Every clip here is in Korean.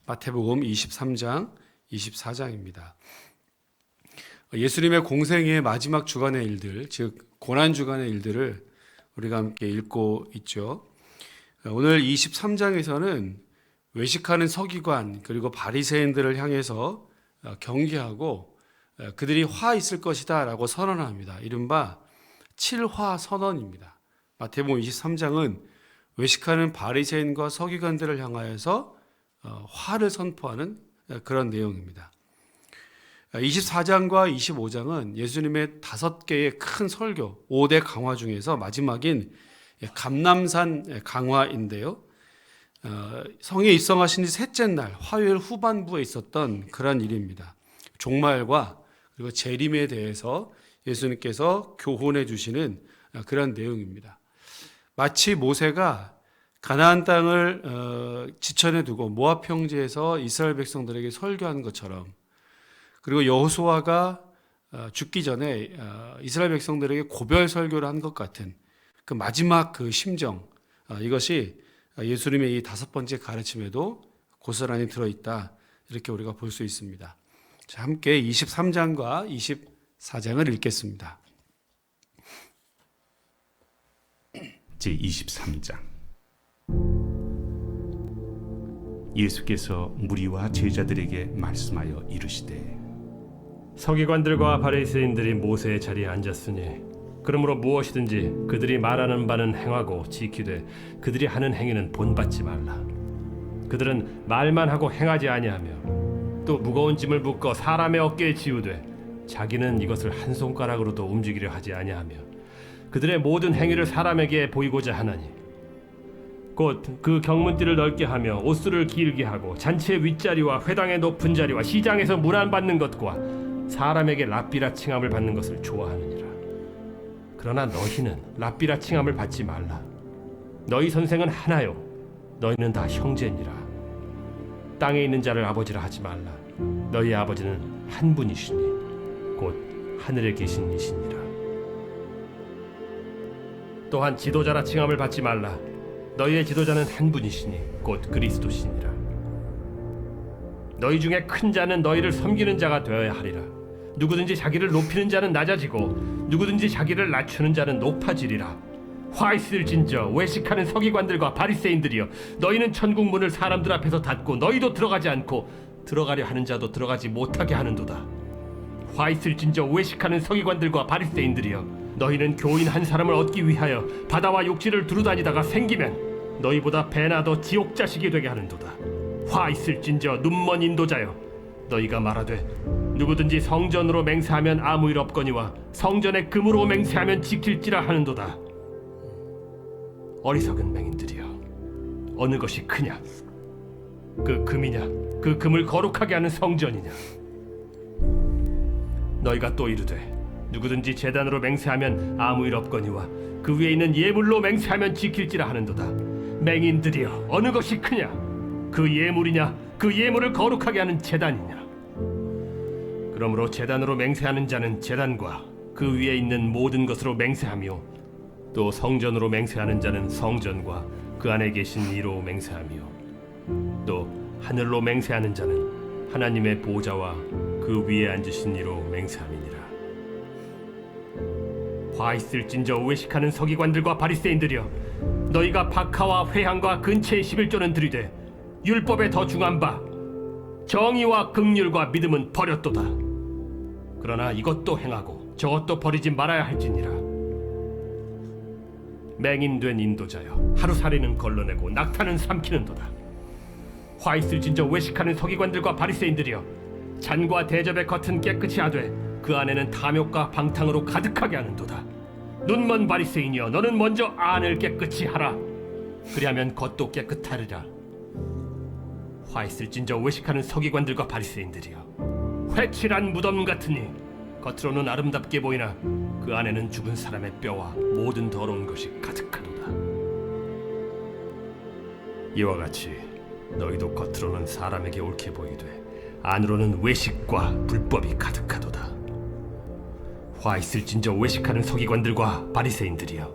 마태복음 23장, 24장입니다. 예수님의 공생의 마지막 주간의 일들, 즉 고난 주간의 일들을 우리가 함께 읽고 있죠. 오늘 23장에서는 외식하는 서기관 그리고 바리새인들을 향해서 경계하고 그들이 화 있을 것이다 라고 선언합니다. 이른바 7화 선언입니다. 마태복음 23장은 외식하는 바리새인과 서기관들을 향하여서 화를 선포하는 그런 내용입니다. 24장과 25장은 예수님의 5개의 큰 설교, 5대 강화 중에서 마지막인 감람산 강화인데요. 성에 입성하신 지 셋째 날 화요일 후반부에 있었던 그런 일입니다. 종말과 그리고 재림에 대해서 예수님께서 교훈해 주시는 그런 내용입니다. 마치 모세가 가나안 땅을 지천에 두고 모압 평지에서 이스라엘 백성들에게 설교한 것처럼, 그리고 여호수아가 죽기 전에 이스라엘 백성들에게 고별 설교를 한 것 같은 그 마지막 그 심정, 이것이 예수님의 이 5번째 가르침에도 고스란히 들어있다, 이렇게 우리가 볼 수 있습니다. 자, 함께 23장과 24장을 읽겠습니다. 제23장. 예수께서 무리와 제자들에게 말씀하여 이르시되, 서기관들과 바리새인들이 모세의 자리에 앉았으니 그러므로 무엇이든지 그들이 말하는 바는 행하고 지키되 그들이 하는 행위는 본받지 말라. 그들은 말만 하고 행하지 아니하며 또 무거운 짐을 묶어 사람의 어깨에 지우되 자기는 이것을 한 손가락으로도 움직이려 하지 아니하며 그들의 모든 행위를 사람에게 보이고자 하나니 곧 그 경문띠를 넓게 하며 옷수를 길게 하고 잔치의 윗자리와 회당의 높은 자리와 시장에서 문안 받는 것과 사람에게 랍비라 칭함을 받는 것을 좋아하느니라. 그러나 너희는 랍비라 칭함을 받지 말라. 너희 선생은 하나요 너희는 다 형제니라. 땅에 있는 자를 아버지라 하지 말라. 너희 아버지는 한 분이시니 곧 하늘에 계신 이시니라. 또한 지도자라 칭함을 받지 말라. 너희의 지도자는 한 분이시니 곧 그리스도시니라. 너희 중에 큰 자는 너희를 섬기는 자가 되어야 하리라. 누구든지 자기를 높이는 자는 낮아지고 누구든지 자기를 낮추는 자는 높아지리라. 화 있을진저 외식하는 서기관들과 바리새인들이여, 너희는 천국 문을 사람들 앞에서 닫고 너희도 들어가지 않고 들어가려 하는 자도 들어가지 못하게 하는도다. 화 있을진저 외식하는 서기관들과 바리새인들이여, 너희는 교인 한 사람을 얻기 위하여 바다와 육지를 두루다니다가 생기면 너희보다 배나 더 지옥 자식이 되게 하는도다. 화 있을진저 눈먼 인도자여, 너희가 말하되 누구든지 성전으로 맹세하면 아무 일 없거니와 성전에 금으로 맹세하면 지킬지라 하는도다. 어리석은 맹인들이여, 어느 것이 크냐? 그 금이냐? 그 금을 거룩하게 하는 성전이냐? 너희가 또 이르되 누구든지 제단으로 맹세하면 아무 일 없거니와 그 위에 있는 예물로 맹세하면 지킬지라 하는도다. 맹인들이여, 어느 것이 크냐? 그 예물이냐? 그 예물을 거룩하게 하는 제단이냐? 그러므로 제단으로 맹세하는 자는 제단과 그 위에 있는 모든 것으로 맹세하며 또 성전으로 맹세하는 자는 성전과 그 안에 계신 이로 맹세하며 또 하늘로 맹세하는 자는 하나님의 보좌와 그 위에 앉으신 이로 맹세함이니라. 화 있을진저 외식하는 서기관들과 바리새인들이여, 너희가 박하와 회향과 근체의 11조는 들이되 율법에 더 중한 바 정의와 긍휼과 믿음은 버렸도다. 그러나 이것도 행하고 저것도 버리지 말아야 할지니라. 맹인된 인도자여, 하루살이는 걸러내고 낙타는 삼키는도다. 화 있을진저 외식하는 서기관들과 바리새인들이여, 잔과 대접의 겉은 깨끗이 하되 그 안에는 탐욕과 방탕으로 가득하게 하는도다. 눈먼 바리새인이여, 너는 먼저 안을 깨끗이 하라. 그리하면 겉도 깨끗하리라. 화 있을진저 외식하는 서기관들과 바리새인들이여, 회칠한 무덤 같으니 겉으로는 아름답게 보이나 그 안에는 죽은 사람의 뼈와 모든 더러운 것이 가득하도다. 이와 같이 너희도 겉으로는 사람에게 옳게 보이되 안으로는 외식과 불법이 가득하도다. 화 있을진저 외식하는 서기관들과 바리새인들이여,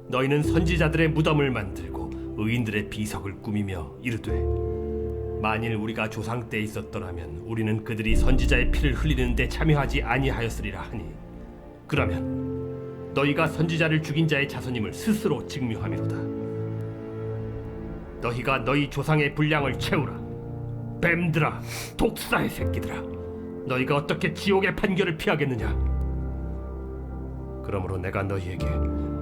너희는 선지자들의 무덤을 만들고 의인들의 비석을 꾸미며 이르되 만일 우리가 조상 때 있었더라면 우리는 그들이 선지자의 피를 흘리는데 참여하지 아니하였으리라 하니 그러면 너희가 선지자를 죽인 자의 자손임을 스스로 증명함이로다. 너희가 너희 조상의 분량을 채우라. 뱀들아, 독사의 새끼들아, 너희가 어떻게 지옥의 판결을 피하겠느냐? 그러므로 내가 너희에게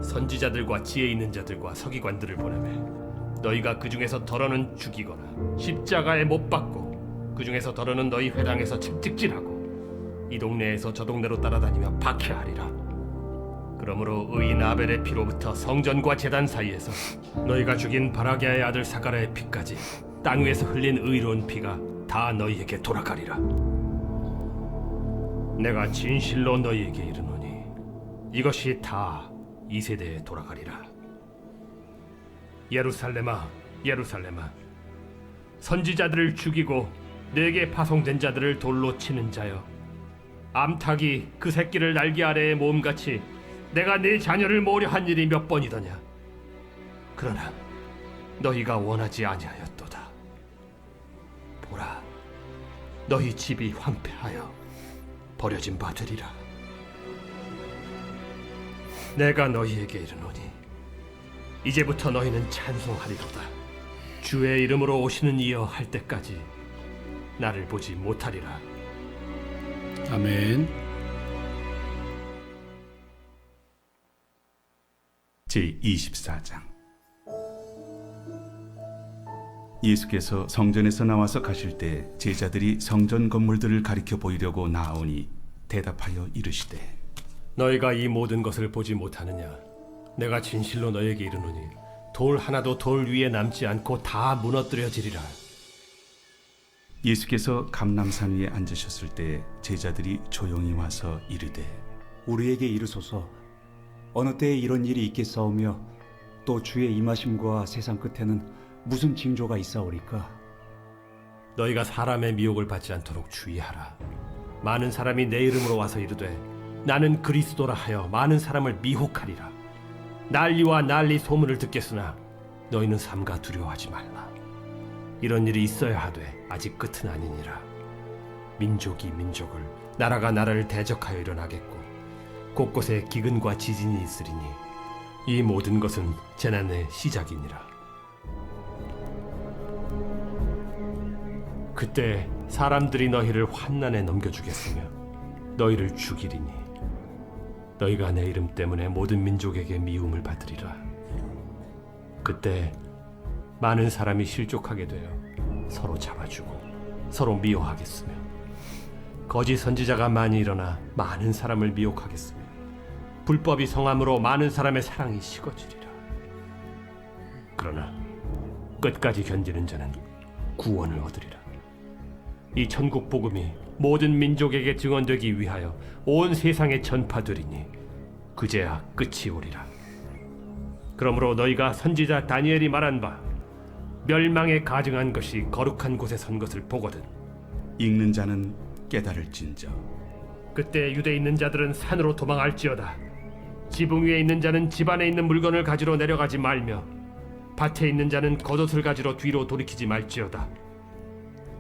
선지자들과 지혜 있는 자들과 서기관들을 보내매 너희가 그 중에서 덜어는 죽이거나 십자가에 못 박고 그 중에서 덜어는 너희 회당에서 채찍질하고 이 동네에서 저 동네로 따라다니며 박해하리라. 그러므로 의인 아벨의 피로부터 성전과 제단 사이에서 너희가 죽인 바라게아의 아들 사가랴의 피까지 땅 위에서 흘린 의로운 피가 다 너희에게 돌아가리라. 내가 진실로 너희에게 이르노니 이것이 다 이 세대에 돌아가리라. 예루살렘아, 예루살렘아, 선지자들을 죽이고 내게 파송된 자들을 돌로 치는 자여, 암탉이 그 새끼를 날개 아래에 모음같이 내가 네 자녀를 모으려 한 일이 몇 번이더냐. 그러나 너희가 원하지 아니하였도다. 보라, 너희 집이 황폐하여 버려진 바 되리라. 내가 너희에게 이르노니 이제부터 너희는 찬송하리로다. 주의 이름으로 오시는 이여 할 때까지 나를 보지 못하리라. 아멘. 제24장. 예수께서 성전에서 나와서 가실 때 제자들이 성전 건물들을 가리켜 보이려고 나아오니 대답하여 이르시되 너희가 이 모든 것을 보지 못하느냐? 내가 진실로 너희에게 이르노니 돌 하나도 돌 위에 남지 않고 다 무너뜨려지리라. 예수께서 감람산 위에 앉으셨을 때 제자들이 조용히 와서 이르되 우리에게 이르소서 어느 때에 이런 일이 있겠사오며 또 주의 임하심과 세상 끝에는 무슨 징조가 있사오리까? 너희가 사람의 미혹을 받지 않도록 주의하라. 많은 사람이 내 이름으로 와서 이르되 나는 그리스도라 하여 많은 사람을 미혹하리라. 난리와 난리 소문을 듣겠으나 너희는 삼가 두려워하지 말라. 이런 일이 있어야 하되 아직 끝은 아니니라. 민족이 민족을, 나라가 나라를 대적하여 일어나겠고 곳곳에 기근과 지진이 있으리니 이 모든 것은 재난의 시작이니라. 그때 사람들이 너희를 환난에 넘겨주겠으며 너희를 죽이리니 너희가 내 이름 때문에 모든 민족에게 미움을 받으리라. 그때 많은 사람이 실족하게 되어 서로 잡아주고 서로 미워하겠으며 거짓 선지자가 많이 일어나 많은 사람을 미혹하겠으며 불법이 성함으로 많은 사람의 사랑이 식어지리라. 그러나 끝까지 견디는 자는 구원을 얻으리라. 이 천국 복음이 모든 민족에게 증언되기 위하여 온 세상에 전파되리니 그제야 끝이 오리라. 그러므로 너희가 선지자 다니엘이 말한 바 멸망에 가증한 것이 거룩한 곳에 선 것을 보거든 읽는 자는 깨달을진저. 그때 유대에 있는 자들은 산으로 도망할지어다. 지붕 위에 있는 자는 집 안에 있는 물건을 가지러 내려가지 말며 밭에 있는 자는 겉옷을 가지러 뒤로 돌이키지 말지어다.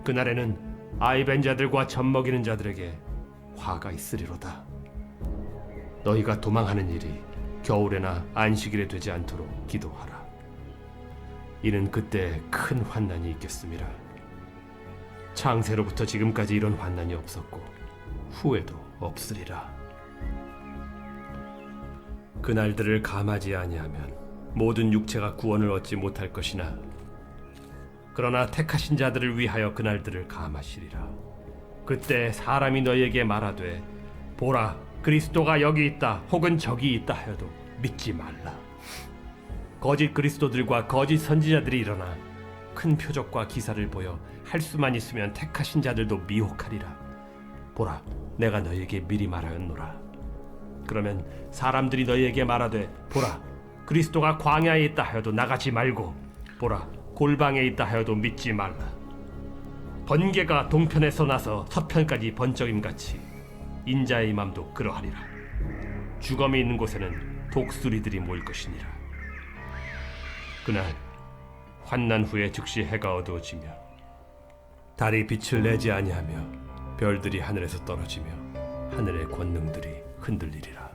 그날에는 아이 벤 자들과 젖 먹이는 자들에게 화가 있으리로다. 너희가 도망하는 일이 겨울에나 안식일에 되지 않도록 기도하라. 이는 그때 큰 환난이 있겠음이라. 창세로부터 지금까지 이런 환난이 없었고 후에도 없으리라. 그날들을 감하지 아니하면 모든 육체가 구원을 얻지 못할 것이나 그러나 택하신 자들을 위하여 그날들을 감하시리라. 그때 사람이 너희에게 말하되 보라 그리스도가 여기 있다 혹은 저기 있다 하여도 믿지 말라. 거짓 그리스도들과 거짓 선지자들이 일어나 큰 표적과 기사를 보여 할 수만 있으면 택하신 자들도 미혹하리라. 보라 내가 너희에게 미리 말하였노라. 그러면 사람들이 너희에게 말하되 보라 그리스도가 광야에 있다 하여도 나가지 말고 보라 골방에 있다 하여도 믿지 말라. 번개가 동편에서 나서 서편까지 번쩍임같이 인자의 맘도 그러하리라. 주검이 있는 곳에는 독수리들이 모일 것이니라. 그날 환난 후에 즉시 해가 어두워지며 달이 빛을 내지 아니하며 별들이 하늘에서 떨어지며 하늘의 권능들이 흔들리리라.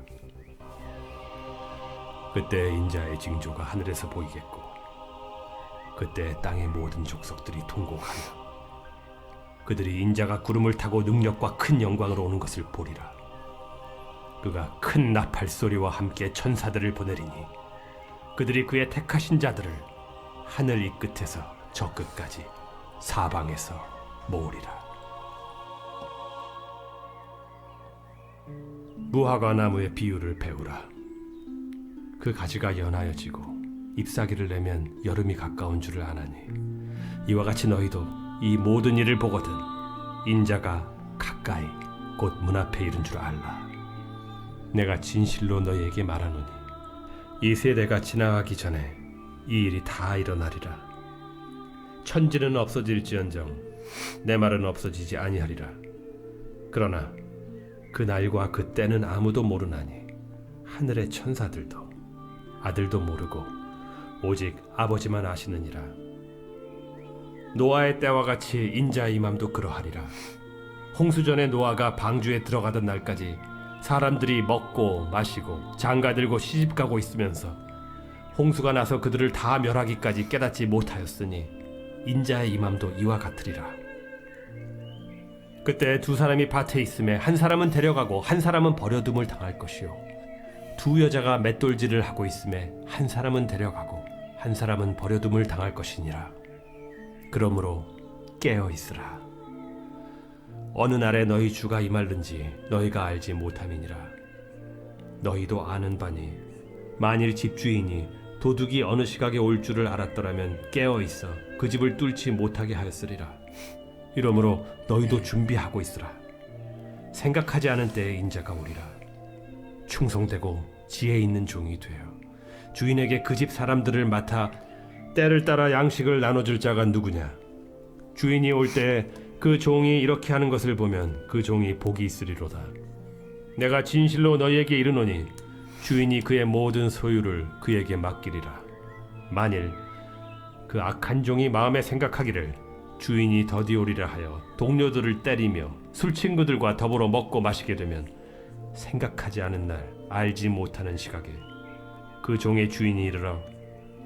그때 인자의 징조가 하늘에서 보이겠고 그때 땅의 모든 족속들이 통곡하며 그들이 인자가 구름을 타고 능력과 큰 영광으로 오는 것을 보리라. 그가 큰 나팔 소리와 함께 천사들을 보내리니 그들이 그의 택하신 자들을 하늘 이 끝에서 저 끝까지 사방에서 모으리라. 무화과 나무의 비유를 배우라. 그 가지가 연하여지고 잎사귀를 내면 여름이 가까운 줄을 아나니 이와 같이 너희도 이 모든 일을 보거든 인자가 가까이 곧 문 앞에 이른 줄 알라. 내가 진실로 너희에게 말하노니 이 세대가 지나가기 전에 이 일이 다 일어나리라. 천지는 없어질지언정 내 말은 없어지지 아니하리라. 그러나 그 날과 그 때는 아무도 모르나니 하늘의 천사들도 아들도 모르고 오직 아버지만 아시느니라. 노아의 때와 같이 인자의 임함도 그러하리라. 홍수전에 노아가 방주에 들어가던 날까지 사람들이 먹고 마시고 장가들고 시집가고 있으면서 홍수가 나서 그들을 다 멸하기까지 깨닫지 못하였으니 인자의 임함도 이와 같으리라. 그때 두 사람이 밭에 있음에 한 사람은 데려가고 한 사람은 버려둠을 당할 것이요 두 여자가 맷돌질을 하고 있음에 한 사람은 데려가고 한 사람은 버려둠을 당할 것이니라. 그러므로 깨어 있으라. 어느 날에 너희 주가 임할는지 너희가 알지 못함이니라. 너희도 아는 바니 만일 집주인이 도둑이 어느 시각에 올 줄을 알았더라면 깨어 있어 그 집을 뚫지 못하게 하였으리라. 이러므로 너희도 준비하고 있으라. 생각하지 않은 때에 인자가 오리라. 충성되고 지혜 있는 종이 되어 주인에게 그 집 사람들을 맡아 때를 따라 양식을 나눠줄 자가 누구냐? 주인이 올 때 그 종이 이렇게 하는 것을 보면 그 종이 복이 있으리로다. 내가 진실로 너희에게 이르노니 주인이 그의 모든 소유를 그에게 맡기리라. 만일 그 악한 종이 마음에 생각하기를 주인이 더디오리라 하여 동료들을 때리며 술 친구들과 더불어 먹고 마시게 되면 생각하지 않은 날 알지 못하는 시각에 그 종의 주인이 이르러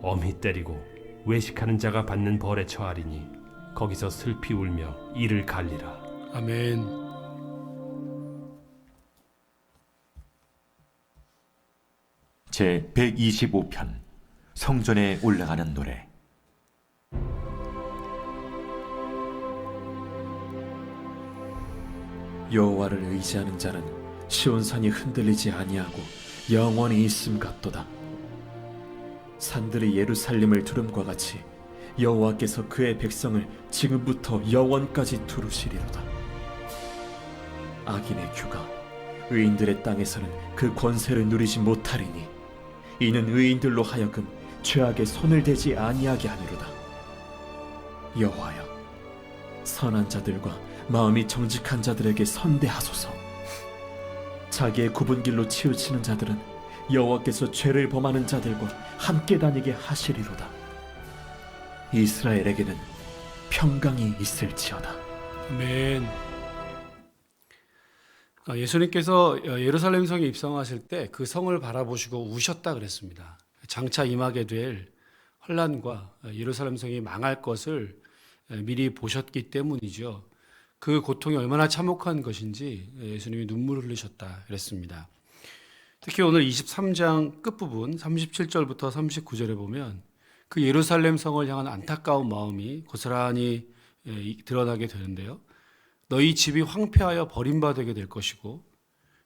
엄히 때리고 외식하는 자가 받는 벌에 처하리니 거기서 슬피 울며 이를 갈리라. 아멘. 제 125편 성전에 올라가는 노래. 여호와를 의지하는 자는 시온산이 흔들리지 아니하고 영원히 있음 같도다. 산들이 예루살렘을 두름과 같이 여호와께서 그의 백성을 지금부터 영원까지 두루시리로다. 악인의 규가 의인들의 땅에서는 그 권세를 누리지 못하리니 이는 의인들로 하여금 죄악에 손을 대지 아니하게 하리로다. 여호와여, 선한 자들과 마음이 정직한 자들에게 선대하소서. 자기의 굽은 길로 치우치는 자들은 여호와께서 죄를 범하는 자들과 함께 다니게 하시리로다. 이스라엘에게는 평강이 있을지어다. 아멘. 예수님께서 예루살렘 성에 입성하실 때 그 성을 바라보시고 우셨다 그랬습니다. 장차 임하게 될 환난과 예루살렘 성이 망할 것을 미리 보셨기 때문이죠. 그 고통이 얼마나 참혹한 것인지 예수님이 눈물을 흘리셨다 그랬습니다. 특히 오늘 23장 끝부분 37절부터 39절에 보면 그 예루살렘 성을 향한 안타까운 마음이 고스란히 드러나게 되는데요. 너희 집이 황폐하여 버림받게 될 것이고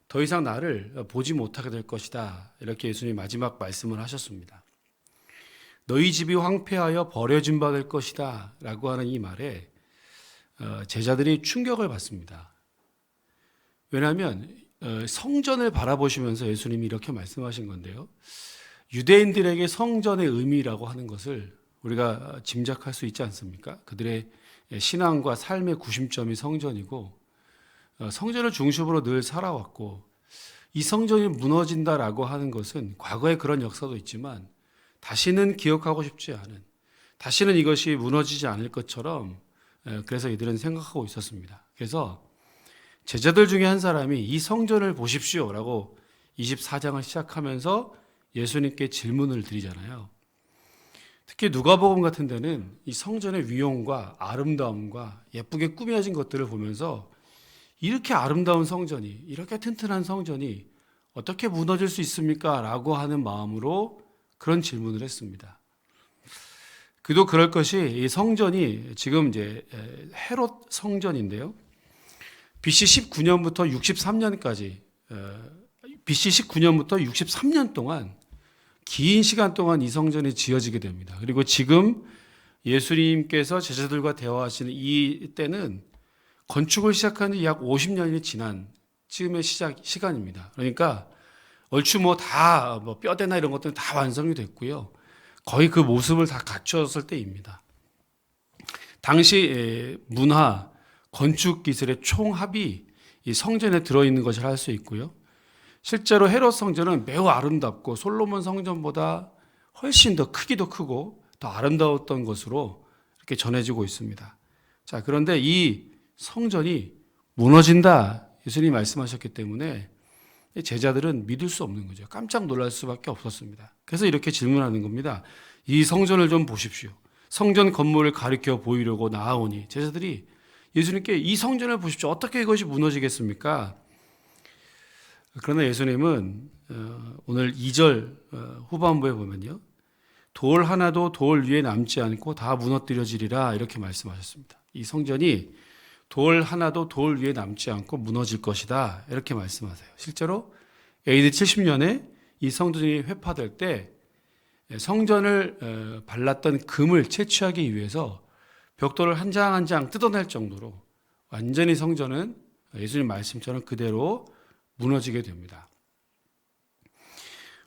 더 이상 나를 보지 못하게 될 것이다. 이렇게 예수님이 마지막 말씀을 하셨습니다. 너희 집이 황폐하여 버려진 바 될 것이다 라고 하는 이 말에 제자들이 충격을 받습니다. 왜냐하면 성전을 바라보시면서 예수님이 이렇게 말씀하신 건데요. 유대인들에게 성전의 의미라고 하는 것을 우리가 짐작할 수 있지 않습니까? 그들의 신앙과 삶의 구심점이 성전이고 성전을 중심으로 늘 살아왔고 이 성전이 무너진다라고 하는 것은 과거에 그런 역사도 있지만 다시는 기억하고 싶지 않은, 다시는 이것이 무너지지 않을 것처럼 그래서 이들은 생각하고 있었습니다. 그래서 제자들 중에 한 사람이 이 성전을 보십시오라고 24장을 시작하면서 예수님께 질문을 드리잖아요. 특히 누가복음 같은 데는 이 성전의 위용과 아름다움과 예쁘게 꾸며진 것들을 보면서 이렇게 아름다운 성전이, 이렇게 튼튼한 성전이 어떻게 무너질 수 있습니까? 라고 하는 마음으로 그런 질문을 했습니다. 그도 그럴 것이 이 성전이 지금 이제 헤롯 성전인데요. BC 19년부터 63년까지 BC 19년부터 63년 동안 긴 시간 동안 이 성전이 지어지게 됩니다. 그리고 지금 예수님께서 제자들과 대화하시는 이 때는 건축을 시작한 지 약 50년이 지난 지금의 시간입니다. 그러니까 얼추 다 뼈대나 이런 것들은 다 완성이 됐고요. 거의 그 모습을 다 갖추었을 때입니다. 당시 문화, 건축 기술의 총합이 이 성전에 들어있는 것이라 할 수 있고요. 실제로 헤롯 성전은 매우 아름답고 솔로몬 성전보다 훨씬 더 크기도 크고 더 아름다웠던 것으로 이렇게 전해지고 있습니다. 자, 그런데 이 성전이 무너진다 예수님이 말씀하셨기 때문에 제자들은 믿을 수 없는 거죠. 깜짝 놀랄 수밖에 없었습니다. 그래서 이렇게 질문하는 겁니다. 이 성전을 좀 보십시오. 성전 건물을 가리켜 보이려고 나아오니 제자들이 예수님께 이 성전을 보십시오. 어떻게 이것이 무너지겠습니까? 그러나 예수님은 오늘 2절 후반부에 보면요. 돌 하나도 돌 위에 남지 않고 다 무너뜨려지리라 이렇게 말씀하셨습니다. 이 성전이 돌 하나도 돌 위에 남지 않고 무너질 것이다 이렇게 말씀하세요. 실제로 AD 70년에 이 성전이 회파될 때 성전을 발랐던 금을 채취하기 위해서 벽돌을 한 장 한 장 뜯어낼 정도로 완전히 성전은 예수님 말씀처럼 그대로 무너지게 됩니다.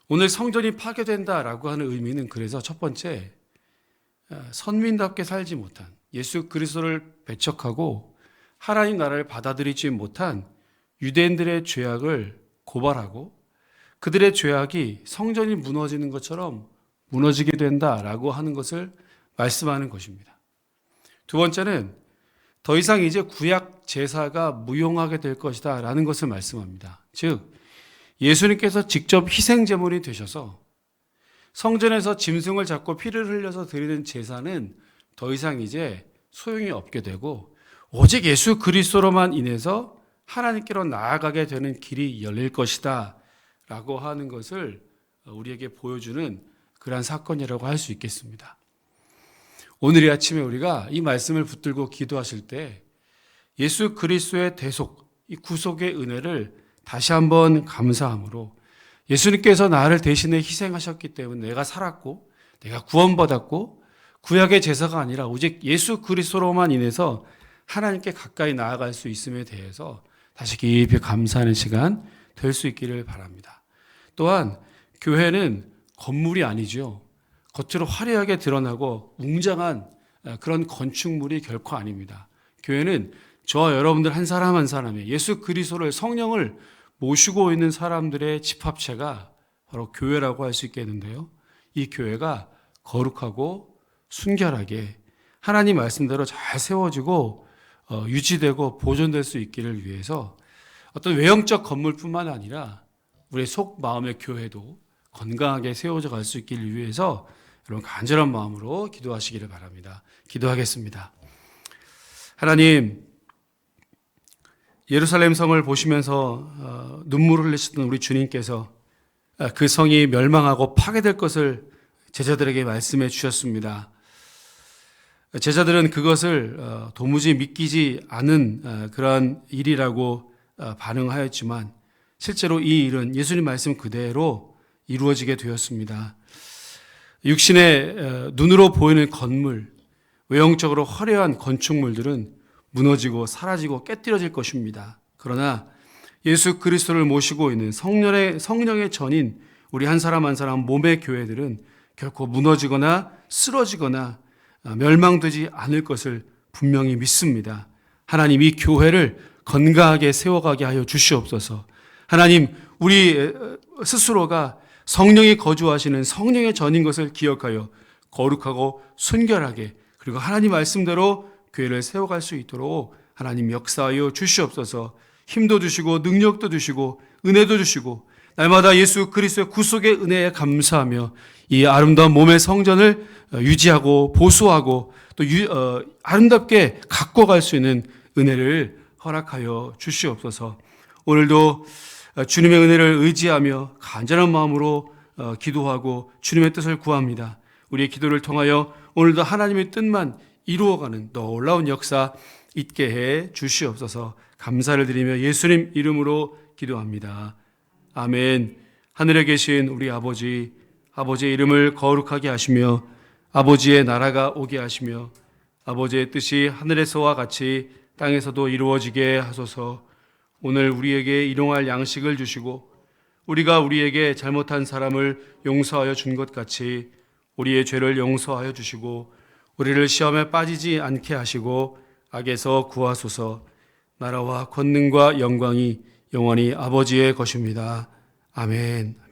오늘 성전이 파괴된다라고 하는 의미는 그래서 첫 번째, 선민답게 살지 못한 예수 그리스도를 배척하고 하나님 나라를 받아들이지 못한 유대인들의 죄악을 고발하고 그들의 죄악이 성전이 무너지는 것처럼 무너지게 된다라고 하는 것을 말씀하는 것입니다. 두 번째는 더 이상 이제 구약 제사가 무용하게 될 것이다 라는 것을 말씀합니다. 즉 예수님께서 직접 희생제물이 되셔서 성전에서 짐승을 잡고 피를 흘려서 드리는 제사는 더 이상 이제 소용이 없게 되고 오직 예수 그리스도로만 인해서 하나님께로 나아가게 되는 길이 열릴 것이다 라고 하는 것을 우리에게 보여주는 그러한 사건이라고 할 수 있겠습니다. 오늘 이 아침에 우리가 이 말씀을 붙들고 기도하실 때 예수 그리스도의 대속, 이 구속의 은혜를 다시 한번 감사함으로 예수님께서 나를 대신해 희생하셨기 때문에 내가 살았고 내가 구원받았고 구약의 제사가 아니라 오직 예수 그리스도로만 인해서 하나님께 가까이 나아갈 수 있음에 대해서 다시 깊이 감사하는 시간 될 수 있기를 바랍니다. 또한 교회는 건물이 아니죠. 겉으로 화려하게 드러나고 웅장한 그런 건축물이 결코 아닙니다. 교회는 저와 여러분들 한 사람 한 사람의 예수 그리스도를 성령을 모시고 있는 사람들의 집합체가 바로 교회라고 할 수 있겠는데요. 이 교회가 거룩하고 순결하게 하나님 말씀대로 잘 세워지고 유지되고 보존될 수 있기를 위해서 어떤 외형적 건물뿐만 아니라 우리의 속 마음의 교회도 건강하게 세워져 갈 수 있기를 위해서 여러분 간절한 마음으로 기도하시기를 바랍니다. 기도하겠습니다. 하나님, 예루살렘 성을 보시면서 눈물을 흘리시던 우리 주님께서 그 성이 멸망하고 파괴될 것을 제자들에게 말씀해 주셨습니다. 제자들은 그것을 도무지 믿기지 않은 그러한 일이라고 반응하였지만 실제로 이 일은 예수님 말씀 그대로 이루어지게 되었습니다. 육신의 눈으로 보이는 건물, 외형적으로 화려한 건축물들은 무너지고 사라지고 깨뜨려질 것입니다. 그러나 예수 그리스도를 모시고 있는 성령의 전인 우리 한 사람 한 사람 몸의 교회들은 결코 무너지거나 쓰러지거나 멸망되지 않을 것을 분명히 믿습니다. 하나님 이 교회를 건강하게 세워가게 하여 주시옵소서. 하나님 우리 스스로가 성령이 거주하시는 성령의 전인 것을 기억하여 거룩하고 순결하게 그리고 하나님 말씀대로 교회를 세워갈 수 있도록 하나님 역사하여 주시옵소서. 힘도 주시고 능력도 주시고 은혜도 주시고 날마다 예수 그리스도의 구속의 은혜에 감사하며 이 아름다운 몸의 성전을 유지하고 보수하고 또 아름답게 갖고 갈 수 있는 은혜를 허락하여 주시옵소서. 오늘도 주님의 은혜를 의지하며 간절한 마음으로 기도하고 주님의 뜻을 구합니다. 우리의 기도를 통하여 오늘도 하나님의 뜻만 이루어가는 놀라운 역사 있게 해 주시옵소서. 감사를 드리며 예수님 이름으로 기도합니다. 아멘. 하늘에 계신 우리 아버지, 아버지의 이름을 거룩하게 하시며 아버지의 나라가 오게 하시며 아버지의 뜻이 하늘에서와 같이 땅에서도 이루어지게 하소서. 오늘 우리에게 일용할 양식을 주시고 우리가 우리에게 잘못한 사람을 용서하여 준 것 같이 우리의 죄를 용서하여 주시고 우리를 시험에 빠지지 않게 하시고 악에서 구하소서. 나라와 권능과 영광이 영원히 아버지의 것입니다. 아멘.